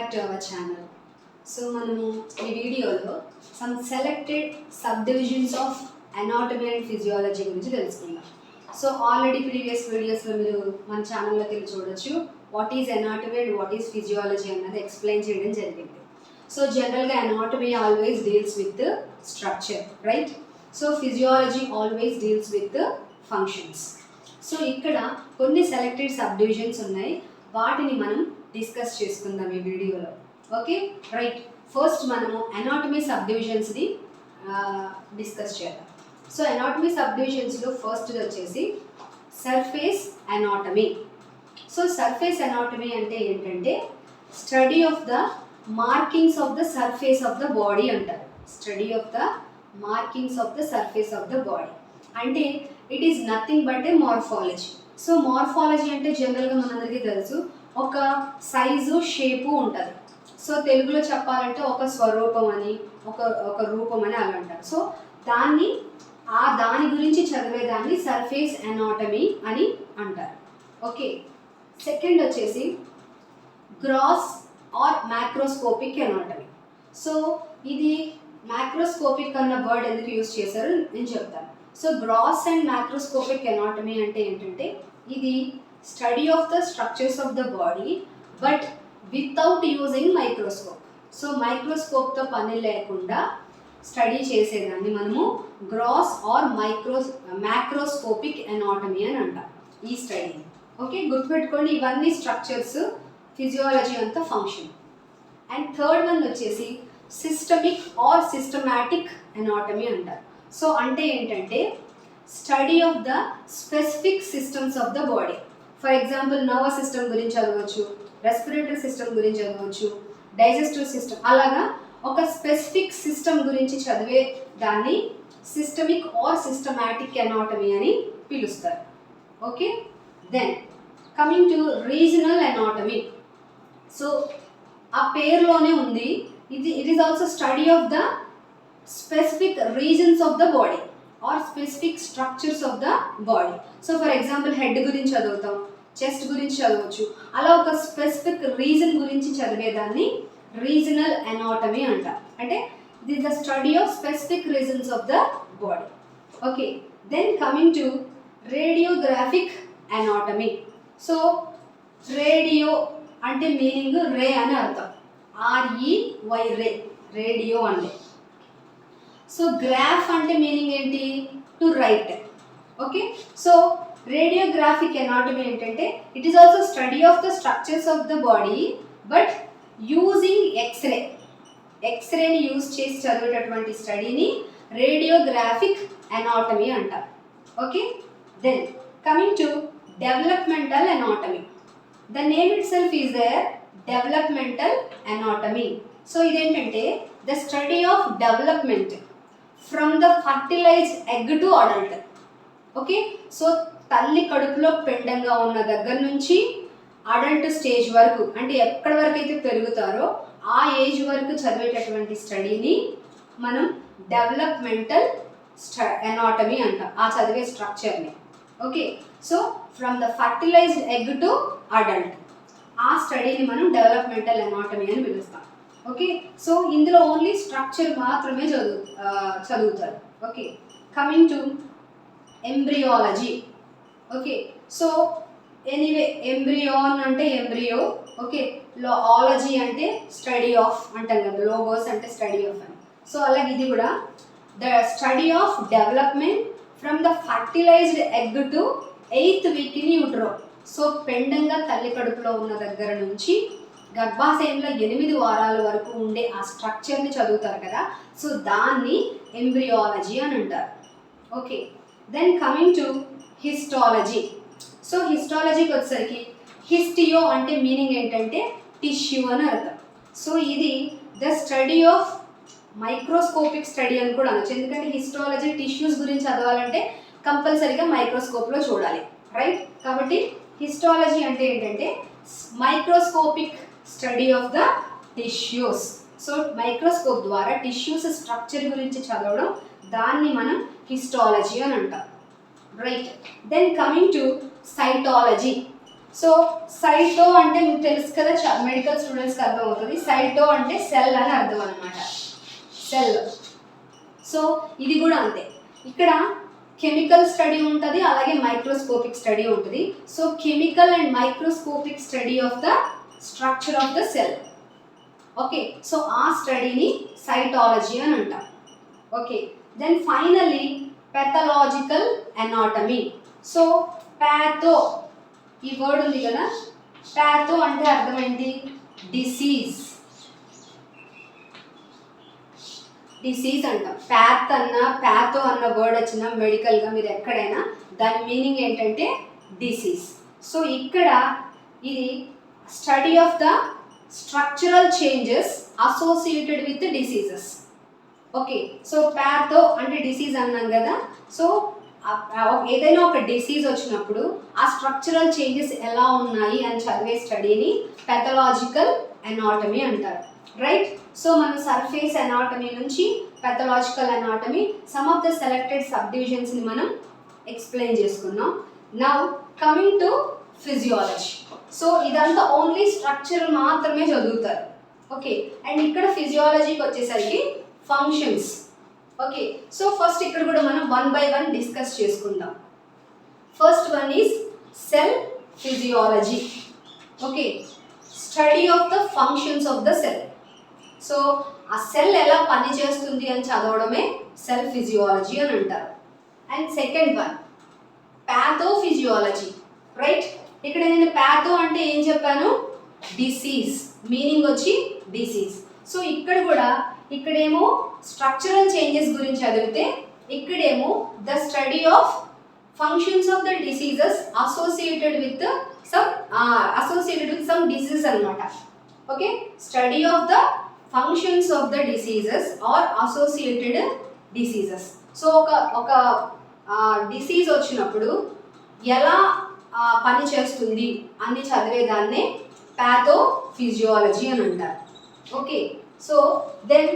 back to our channel. So మనము ఈ వీడియోలో some selected subdivisions of anatomy and physiology గురించి తెలుసుకుందాం. సో ఆల్రెడీ ప్రీవియస్ వీడియోస్లో మీరు మన ఛానల్లోకి వెళ్ళి చూడొచ్చు what is anatomy and what is physiology అన్నది ఎక్స్ప్లెయిన్ చేయడం జరిగింది. సో జనరల్గా anatomy always deals with structure, right? So physiology always deals with functions. So ఇక్కడ కొన్ని సెలెక్టెడ్ సబ్ డివిజన్స్ ఉన్నాయి, వాటిని మనం డిస్కస్ చేసుకుందాం ఈ వీడియోలో. Okay, right. ఫస్ట్ మనము అనాటమీ సబ్ డివిజన్స్ని డిస్కస్ చేద్దాం. సో అనాటమీ సబ్ డివిజన్స్లో ఫస్ట్ వచ్చేసి surface anatomy. So surface anatomy అంటే ఏంటంటే study of the markings of the surface of the body అంటారు. Study of the markings of the surface of the body అంటే it is nothing but a morphology. So morphology అంటే జనరల్గా మనందరికీ తెలుసు ఒక size shape ఉంటుంది. సో తెలుగులో చెప్పాలంటే ఒక స్వరూపం అని ఒక రూపం అని అలా అంటారు. సో దాని గురించి చదివేదాన్ని సర్ఫేస్ అనాటమీ అని అంటారు. ఓకే, సెకండ్ వచ్చేసి gross or macroscopic anatomy. So ఇది మ్యాక్రోస్కోపిక్ అన్న వర్డ్ ఎందుకు యూజ్ చేశారు నేను చెప్తాను. So gross and macroscopic anatomy అంటే ఏంటంటే ఇది study of the structures of the body but without using microscope. So మైక్రోస్కోప్తో పని లేకుండా స్టడీ చేసేదాన్ని మనము గ్రాస్ ఆర్ మ్యాక్రోస్కోపిక్ అనాటమీ అని అంటాం ఈ స్టడీని. ఓకే, గుర్తుపెట్టుకోండి, ఇవన్నీ స్ట్రక్చర్స్, ఫిజియాలజీ అంతా ఫంక్షన్. అండ్ థర్డ్ వన్ వచ్చేసి సిస్టమిక్ ఆర్ సిస్టమాటిక్ అనాటమీ అంటారు. సో అంటే ఏంటంటే study of the specific systems of the body. For example nervous system గురించి చదవచ్చు, రెస్పిరేటరీ సిస్టమ్ గురించి చదవచ్చు, డైజెస్టివ్ సిస్టమ్, అలాగా ఒక స్పెసిఫిక్ సిస్టమ్ గురించి చదివే దాన్ని సిస్టమిక్ ఆర్ సిస్టమాటిక్ అనాటమీ అని పిలుస్తారు. Okay, then coming to regional anatomy. So ఆ పేరులోనే ఉంది, it is also study of the specific regions of the body or specific structures of the body. So for example head గురించి చదువుతాం, chest గురించి చదవచ్చు, అలా ఒక స్పెసిఫిక్ రీజన్ గురించి చదివేదాన్ని రీజనల్ అనాటమీ అంటాం. అంటే this is the study of specific regions of the body. Okay, then coming to radiographic anatomy. So radio అంటే మీనింగ్ రే అని అర్థం, REY రే, రేడియో అంటే. సో గ్రాఫ్ అంటే మీనింగ్ ఏంటి? To write. Okay, so radiographic anatomy ఏంటంటే it is also study of the structures of the body but using ఎక్స్రేని use చేసి చదివేటటువంటి స్టడీని రేడియోగ్రాఫిక్ అనాటమీ అంటారు. Okay, then coming to developmental anatomy. The name itself is there, developmental anatomy. So ఇదేంటంటే the study of development from the fertilised egg to adult. Okay, so తల్లి కడుపులో పిండంగా ఉన్న దగ్గర నుంచి అడల్ట్ స్టేజ్ వరకు, అంటే ఎక్కడి వరకు అయితే పెరుగుతారో ఆ ఏజ్ వరకు చదివేటటువంటి స్టడీని మనం డెవలప్మెంటల్ అనాటమీ అంటాం, ఆ చదివే స్ట్రక్చర్ని. Okay, so from the fertilised egg to adult ఆ స్టడీని మనం డెవలప్మెంటల్ అనాటమీ అని పిలుస్తాం. ఓకే, సో ఇందులో ఓన్లీ స్ట్రక్చర్ మాత్రమే చదువుతారు. Okay, coming to embryology. Okay, so anyway embryon అంటే ఎంబ్రియో, ఓకే, ఆలజీ అంటే స్టడీ ఆఫ్ అంటాం కదా, లోగోస్ అంటే స్టడీ ఆఫ్ అని. సో అలాగే ఇది కూడా the study of development from the fertilised egg to 8th week in utero. So పెండంగా తల్లి కడుపులో ఉన్న దగ్గర నుంచి గర్భాశయంలో 8 వారాల వరకు ఉండే ఆ స్ట్రక్చర్ని చదువుతారు కదా, సో దాన్ని ఎంబ్రియాలజీ అని అంటారు. Okay, then coming to histology. So హిస్టాలజీకి వచ్చేసరికి హిస్టియో అంటే మీనింగ్ ఏంటంటే టిష్యూ అని అర్థం. సో ఇది the study of microscopic study అని కూడా అనొచ్చు, ఎందుకంటే హిస్టాలజీ టిష్యూస్ గురించి చదవాలంటే కంపల్సరీగా మైక్రోస్కోప్లో చూడాలి, రైట్? కాబట్టి హిస్టాలజీ అంటే ఏంటంటే microscopic study of the tissues. So microscope ద్వారా టిష్యూస్ స్ట్రక్చర్ గురించి చదవడం, దాన్ని మనం హిస్టాలజీ అని అంటాం, right? Then coming to cytology. So cyto అంటే మీకు తెలుసు కదా, మెడికల్ స్టూడెంట్స్కి అర్థమవుతుంది. సైటో అంటే సెల్ అని అర్థం అనమాట, సెల్. సో ఇది కూడా అంతే, ఇక్కడ కెమికల్ స్టడీ ఉంటుంది, అలాగే మైక్రోస్కోపిక్ స్టడీ ఉంటుంది. So chemical and microscopic study of the structure of the cell. Okay, so ఆ స్టడీని సైటాలజీ అని అంటాం. Okay, then finally pathological anatomy. So patho, ఈ వర్డ్ ఉంది కదా, ప్యాథో అంటే అర్థం ఏంటి? డిసీజ్. డిసీజ్ అంటాం. ప్యాథ్ అన్న ప్యాథో అన్న వర్డ్ వచ్చిన మెడికల్గా మీరు ఎక్కడైనా దాని మీనింగ్ ఏంటంటే డిసీజ్. సో ఇక్కడ ఇది study of the structural changes associated with diseases. Okay, so patho అంటే డిసీజ్ అన్నాం కదా. సో ఏదైనా ఒక డిసీజ్ వచ్చినప్పుడు ఆ స్ట్రక్చరల్ చేంజెస్ ఎలా ఉన్నాయి అని చదివే స్టడీని పెథలాజికల్ ఎనాటమీ అంటారు. రైట్, సో మనం సర్ఫేస్ ఎనాటమీ నుంచి pathological anatomy, some of the selected sub డివిజన్స్ని మనం ఎక్స్ప్లెయిన్ చేసుకున్నాం. Now coming to physiology. So ఇదంతా ఓన్లీ స్ట్రక్చర్ మాత్రమే చదువుతారు. ఓకే, అండ్ ఇక్కడ ఫిజియాలజీకి వచ్చేసరికి ఫంక్షన్స్. ఓకే, సో ఫస్ట్ ఇక్కడ కూడా మనం 1 by 1 డిస్కస్ చేసుకుందాం. First one is cell physiology. Okay, study of the functions of the cell. So ఆ సెల్ ఎలా పనిచేస్తుంది అని చదవడమే సెల్ ఫిజియాలజీ అని అంటారు. And second one pathophysiology. Right, ఇక్కడ నేను ప్యాథో అంటే ఏం చెప్పాను? డిసీజ్, మీనింగ్ వచ్చి డిసీజ్. సో ఇక్కడ కూడా ఇక్కడేమో స్ట్రక్చరల్ చేంజెస్ గురించి చదివితే, ఇక్కడేమో the study of functions of the diseases associated with some diseases అనమాట. Okay, study of the functions of the diseases or associated diseases. So ఒక డిసీజ్ వచ్చినప్పుడు ఎలా పని చేస్తుంది అని చదివేదాన్నే ప్యాథోఫిజియాలజీ అని అంటారు. Okay, so then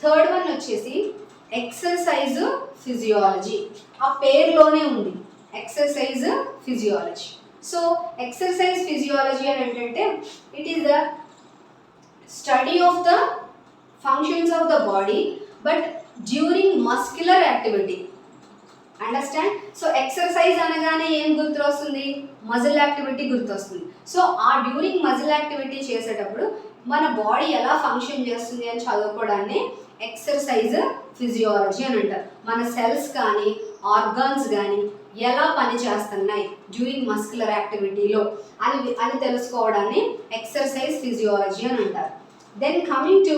third one వచ్చేసి ఎక్సర్సైజ్ ఫిజియాలజీ. ఆ పేరులోనే ఉంది exercise physiology. So exercise physiology అని ఏంటంటే it is the study of the functions of the body but during muscular activity. Understand? So exercise అనగానే ఏం గుర్తొస్తుంది? మజిల్ యాక్టివిటీ గుర్తొస్తుంది. సో ఆ డ్యూరింగ్ మజిల్ యాక్టివిటీ చేసేటప్పుడు మన బాడీ ఎలా ఫంక్షన్ చేస్తుంది అని చదువుకోవడాన్ని ఎక్సర్సైజ్ ఫిజియాలజీ అని అంటారు. మన సెల్స్ కానీ ఆర్గాన్స్ కానీ ఎలా పనిచేస్తున్నాయి డ్యూరింగ్ మస్క్యులర్ యాక్టివిటీలో అని తెలుసుకోవడాన్ని ఎక్సర్సైజ్ ఫిజియాలజీ అని అంటారు. Then coming to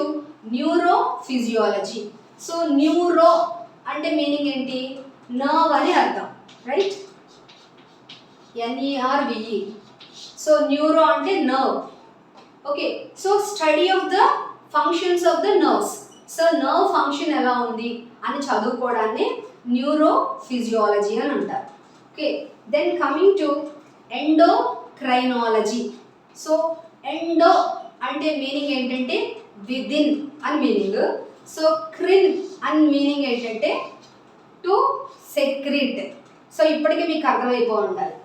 neurophysiology. So neuro అంటే మీనింగ్ ఏంటి? నర్వ్ అని అర్థం. Right, NERVE. సో న్యూరో అంటే nerve. Okay, so study of the functions of the nerves. So nerve function ఎలా ఉంది అని చదువుకోవడాన్ని న్యూరో ఫిజియాలజీ అని అంటారు. Okay, then coming to endocrinology. So endo అంటే మీనింగ్ ఏంటంటే విదిన్ అని మీనింగ్. సో క్రిన్ అని మీనింగ్ ఏంటంటే టు సెక్రీట్. సో ఇప్పటికే మీకు అర్థమైపో ఉండాలి.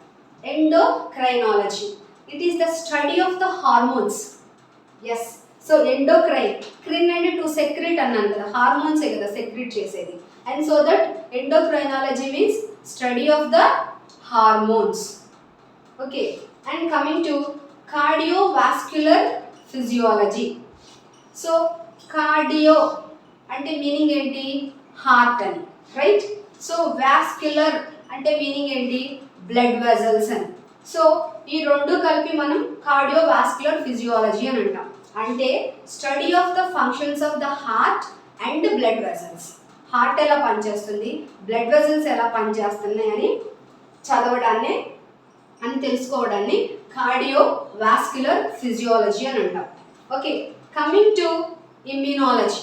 Endocrinology, it is the study of the hormones. Yes, so endocrine, crine అంటే టు సెక్రీట్ అన్నాను కదా, హార్మోన్సే కదా సెక్రీట్ చేసేది. And so that endocrinology means study of the hormones. Okay, and coming to cardiovascular physiology. So cardio అంటే meaning ఏంటి? Heart అని. Right, so vascular అంటే మీనింగ్ ఏంటి? బ్లడ్ వెజల్స్ అని. సో ఈ రెండు కలిపి మనం కార్డియోవాస్క్యులర్ ఫిజియాలజీ అని అంటాం. అంటే study of the functions of the heart and blood vessels. Heart ఎలా పనిచేస్తుంది, బ్లడ్ వెజల్స్ ఎలా పనిచేస్తున్నాయి అని చదవడాన్ని అని తెలుసుకోవడాన్ని కార్డియోవాస్క్యులర్ ఫిజియాలజీ అని అంటాం. Okay, coming to immunology.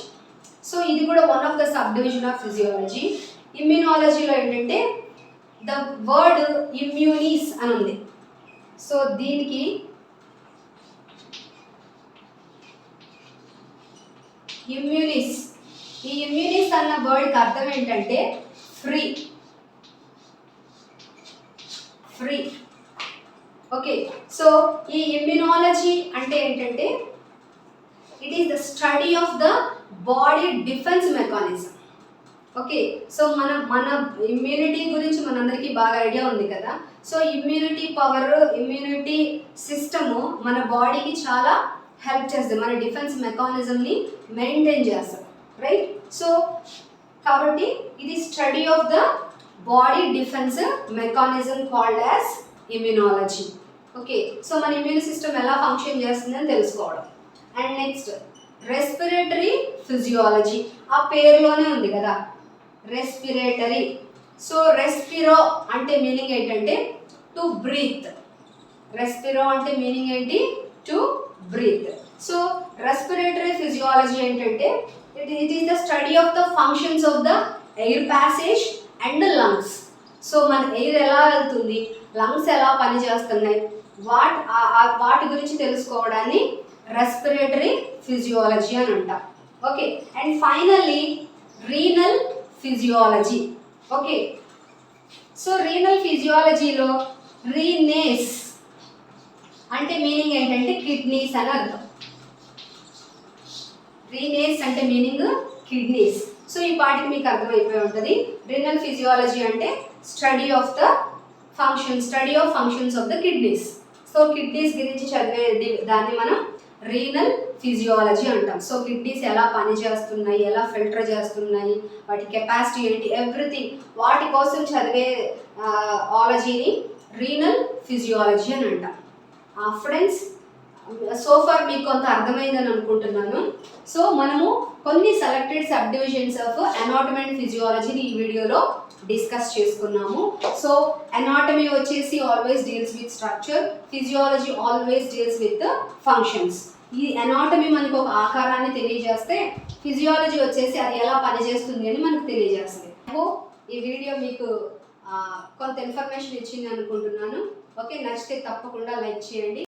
So ఇది కూడా one of the sub division of physiology. ఇమ్యూనాలజీలో ఏంటంటే ద వర్డ్ ఇమ్యూనిస్ అని ఉంది. సో దీనికి ఇమ్యూనిస్, ఈ ఇమ్యూనిస్ అన్న వర్డ్కి అర్థం ఏంటంటే ఫ్రీ. ఫ్రీ. ఓకే, సో ఈ ఇమ్యునాలజీ అంటే ఏంటంటే it is the study of the body defence mechanism. Okay, so మన ఇమ్యూనిటీ గురించి మనందరికీ బాగా ఐడియా ఉంది కదా. So immunity power, immunity system మన బాడీకి చాలా హెల్ప్ చేస్తుంది, మన డిఫెన్స్ మెకానిజంని మెయింటైన్ చేస్తుంది, రైట్. సో కాబట్టి ఇది study of the body defence mechanism called as immunology. Okay, so మన ఇమ్యూన్ సిస్టమ్ ఎలా ఫంక్షన్ చేస్తుందని తెలుసుకోవడం. అండ్ నెక్స్ట్ రెస్పిరేటరీ ఫిజియాలజీ, ఆ పేరులోనే ఉంది కదా రెస్పిరేటరీ. సో రెస్పిరో అంటే మీనింగ్ ఏంటంటే టు బ్రీత్. రెస్పిరో అంటే మీనింగ్ ఏంటి? To breathe. So respiratory physiology ఏంటంటే it is the study of the functions of the air passage and lungs. So మన ఎయిర్ ఎలా వెళ్తుంది, లంగ్స్ ఎలా పనిచేస్తున్నాయి, వాటి గురించి తెలుసుకోవడాన్ని రెస్పిరేటరీ ఫిజియాలజీ అని అంటాం. Okay, and finally renal physiology. Okay, so renal ఫిజియాలజీలో రీనేస్ అంటే మీనింగ్ ఏంటంటే కిడ్నీస్ అని అర్థం. రీనేస్ అంటే మీనింగ్ కిడ్నీస్. సో ఈ పాటికి మీకు అర్థమైపోయి ఉంటుంది. రీనల్ ఫిజియాలజీ అంటే study of functions of the kidneys. So kidneys గురించి చదివే దాన్ని మనం రీనల్ ఫిజియాలజీ అంటాం. సో కిడ్నీస్ ఎలా పనిచేస్తున్నాయి, ఎలా ఫిల్టర్ చేస్తున్నాయి, వాటి కెపాసిటీ ఏంటి, ఎవ్రీథింగ్ వాటి కోసం చదివే ఆలజీని రీనల్ ఫిజియాలజీ అని అంటాం. ఫ్రెండ్స్, సోఫార్ మీకు కొంత అర్థమైందని అనుకుంటున్నాను. సో మనము కొన్ని selected sub divisions of anatomy and ఫిజియాలజీని ఈ వీడియోలో డిస్కస్ చేసుకున్నాము. సో అనాటమీ వచ్చేసి always deals with structure, physiology always deals with functions. ఈ అనాటమీ మనకు ఒక ఆకారాన్ని తెలియజేస్తే ఫిజియాలజీ వచ్చేసి అది ఎలా పనిచేస్తుంది అని మనకు తెలియజేస్తుంది. ఈ వీడియో మీకు కొంత ఇన్ఫర్మేషన్ ఇచ్చింది అనుకుంటున్నాను. ఓకే, నచ్చితే తప్పకుండా లైక్ చేయండి.